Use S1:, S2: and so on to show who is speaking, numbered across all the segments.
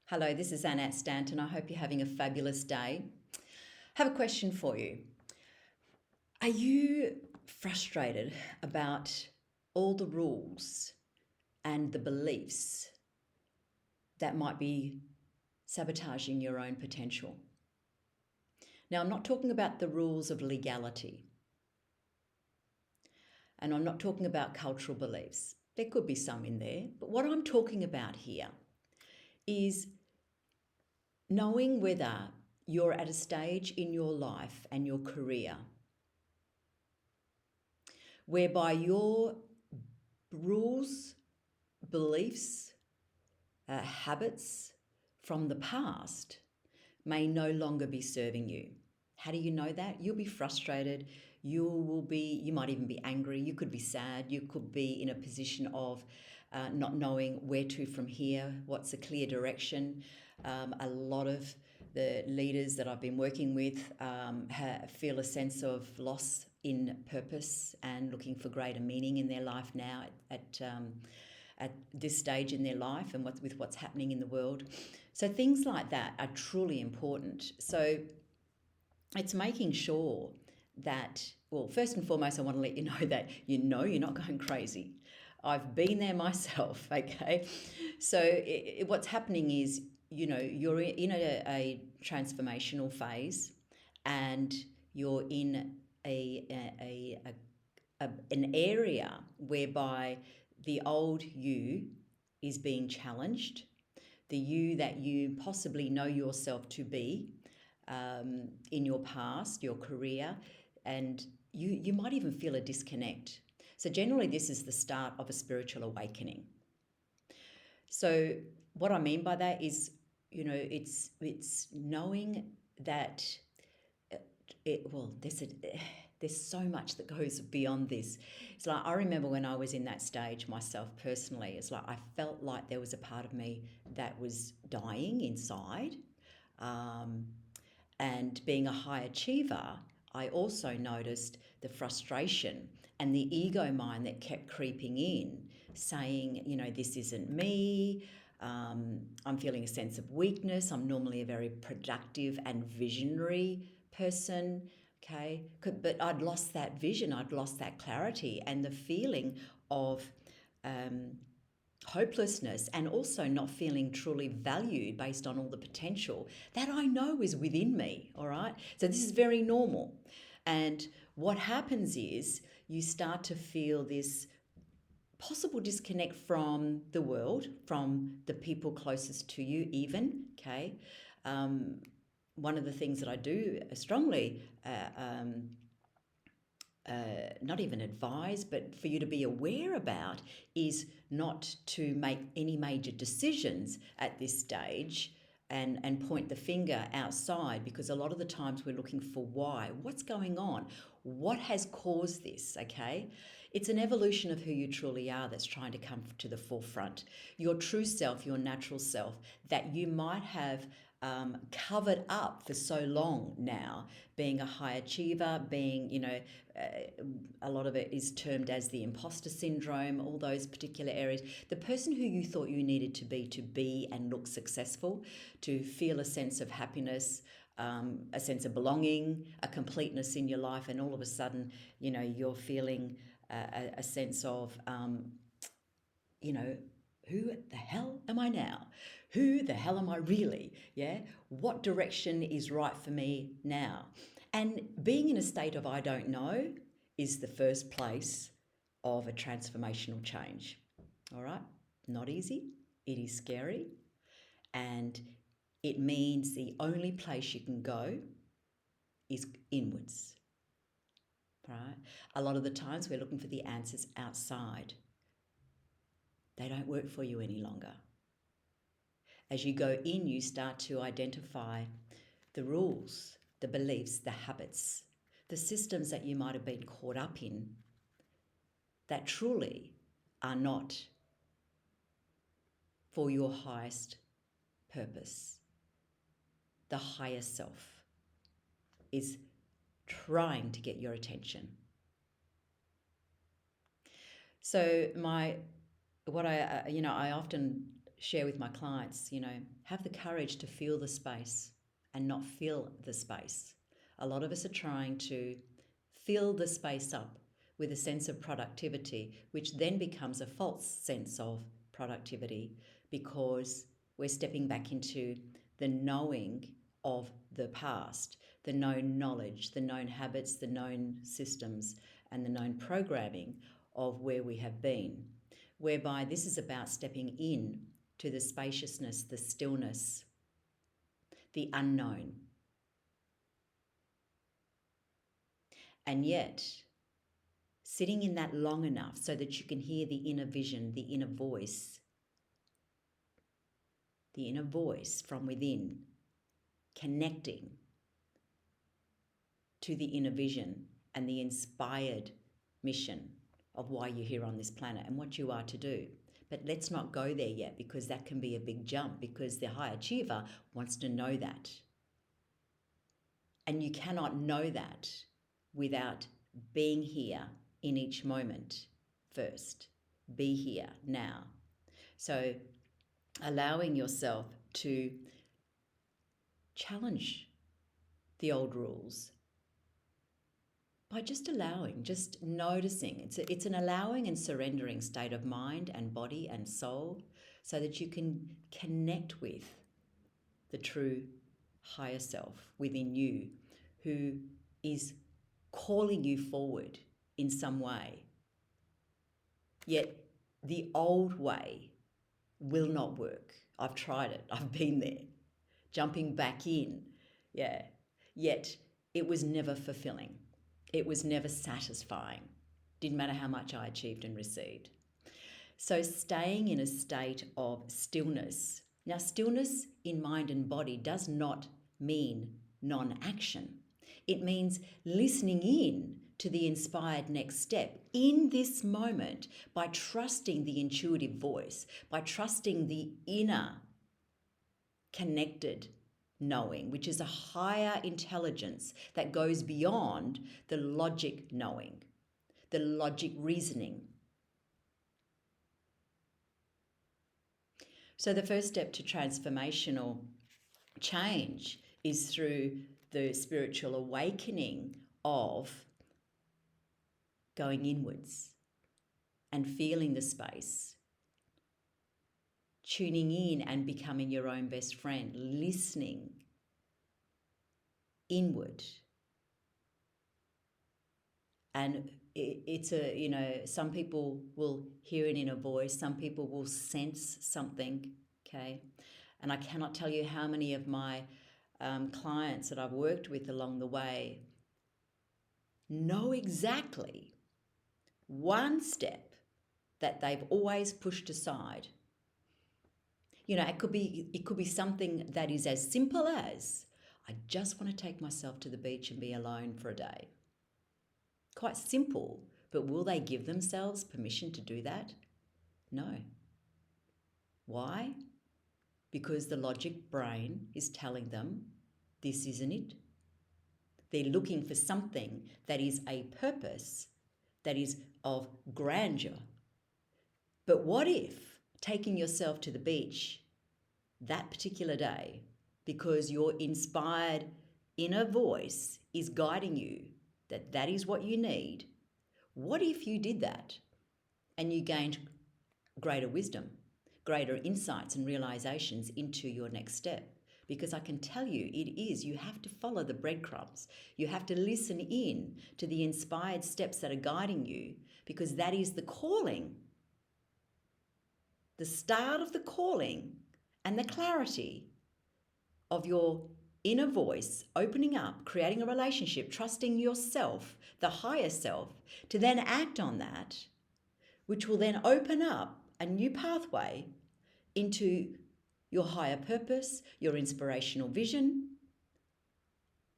S1: Hello, this is Annette Stanton. I hope you're having a fabulous day. Have a question for you. Are you frustrated about all the rules and the beliefs that might be sabotaging your own potential? Now, I'm not talking about the rules of legality, and I'm not talking about cultural beliefs. There could be some in there, but what I'm talking about here is knowing whether you're at a stage in your life and your career whereby your rules, beliefs, habits from the past may no longer be serving you. How do you know that? You'll be frustrated. You might even be angry. You could be sad. You could be in a position of not knowing where to from here, what's a clear direction. A lot of the leaders that I've been working with feel a sense of loss in purpose and looking for greater meaning in their life now at this stage in their life and with what's happening in the world. So things like that are truly important. So it's making sure that, well, first and foremost, I want to let you know that you're not going crazy. I've been there myself, okay? So what's happening is, you're in a transformational phase and you're in an area whereby the old you is being challenged, the you that you possibly know yourself to be in your past, your career, and you might even feel a disconnect. So generally, this is the start of a spiritual awakening. So what I mean by that is, it's knowing that there's so much that goes beyond this. It's like I remember when I was in that stage myself personally, it's like I felt like there was a part of me that was dying inside. And being a high achiever, I also noticed the frustration and the ego mind that kept creeping in, saying, this isn't me. I'm feeling a sense of weakness. I'm normally a very productive and visionary person. Okay. But I'd lost that vision. I'd lost that clarity and the feeling of hopelessness and also not feeling truly valued based on all the potential that I know is within me. All right. So this is very normal. And what happens is you start to feel this possible disconnect from the world, from the people closest to you, even. Okay. One of the things that I do strongly not even advise, but for you to be aware about is not to make any major decisions at this stage and point the finger outside, because a lot of the times we're looking for why. What's going on? What has caused this? Okay. It's an evolution of who you truly are that's trying to come to the forefront. Your true self, your natural self, that you might have covered up for so long now, being a high achiever, being, a lot of it is termed as the imposter syndrome, all those particular areas. The person who you thought you needed to be and look successful, to feel a sense of happiness, a sense of belonging, a completeness in your life, and all of a sudden, you're feeling a sense of, who the hell am I now? Who the hell am I really? Yeah. What direction is right for me now? And being in a state of I don't know is the first place of a transformational change. All right. Not easy. It is scary. And it means the only place you can go is inwards. Right. A lot of the times we're looking for the answers outside. They don't work for you any longer. As you go in, you start to identify the rules, the beliefs, the habits, the systems that you might have been caught up in that truly are not for your highest purpose. The higher self is trying to get your attention. So I often share with my clients, have the courage to feel the space and not fill the space. A lot of us are trying to fill the space up with a sense of productivity, which then becomes a false sense of productivity because we're stepping back into the knowing of the past, the known knowledge, the known habits, the known systems, and the known programming of where we have been, whereby this is about stepping in to the spaciousness, the stillness, the unknown. And yet, sitting in that long enough so that you can hear the inner vision, the inner voice from within, connecting to the inner vision and the inspired mission of why you're here on this planet and what you are to do. But let's not go there yet, because that can be a big jump, because the high achiever wants to know that. And you cannot know that without being here in each moment first. Be here now. So allowing yourself to challenge the old rules by just allowing, just noticing. It's an allowing and surrendering state of mind and body and soul, so that you can connect with the true higher self within you, who is calling you forward in some way. Yet the old way will not work. I've tried it. I've been there. Jumping back in. Yeah. Yet it was never fulfilling. It was never satisfying. Didn't matter how much I achieved and received. So staying in a state of stillness. Now, stillness in mind and body does not mean non-action. It means listening in to the inspired next step in this moment by trusting the intuitive voice, by trusting the inner connected knowing, which is a higher intelligence that goes beyond the logic knowing, the logic reasoning. So the first step to transformational change is through the spiritual awakening of going inwards and feeling the space, tuning in and becoming your own best friend, listening inward. And it's some people will hear an inner voice, some people will sense something, okay? And I cannot tell you how many of my clients that I've worked with along the way know exactly one step that they've always pushed aside. It could be something that is as simple as, I just want to take myself to the beach and be alone for a day. Quite simple, but will they give themselves permission to do that? No. Why? Because the logic brain is telling them this isn't it. They're looking for something that is a purpose, that is of grandeur. But what if taking yourself to the beach that particular day, because your inspired inner voice is guiding you that is what you need, what if you did that and you gained greater wisdom, greater insights and realizations into your next step? Because I can tell you you have to follow the breadcrumbs. You have to listen in to the inspired steps that are guiding you, because that is the calling, the start of the calling and the clarity of your inner voice opening up, creating a relationship, trusting yourself, the higher self, to then act on that, which will then open up a new pathway into your higher purpose, your inspirational vision.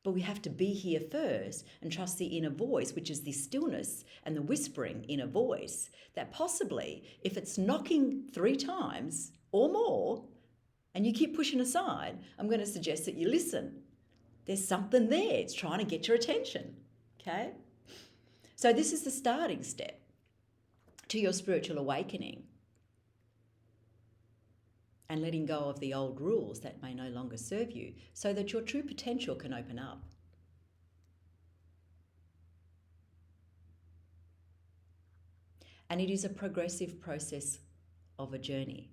S1: But we have to be here first and trust the inner voice, which is the stillness and the whispering inner voice, that possibly if it's knocking 3 times or more and you keep pushing aside, I'm going to suggest that you listen. There's something there. It's trying to get your attention. Okay? So this is the starting step to your spiritual awakening. and letting go of the old rules that may no longer serve you so that your true potential can open up. And it is a progressive process of a journey.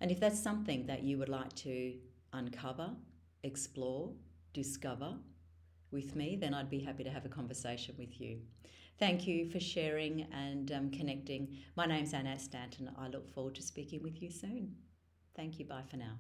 S1: And if that's something that you would like to uncover, explore, discover with me, then I'd be happy to have a conversation with you. Thank you for sharing and connecting. My name's Annette Stanton. I look forward to speaking with you soon. Thank you. Bye for now.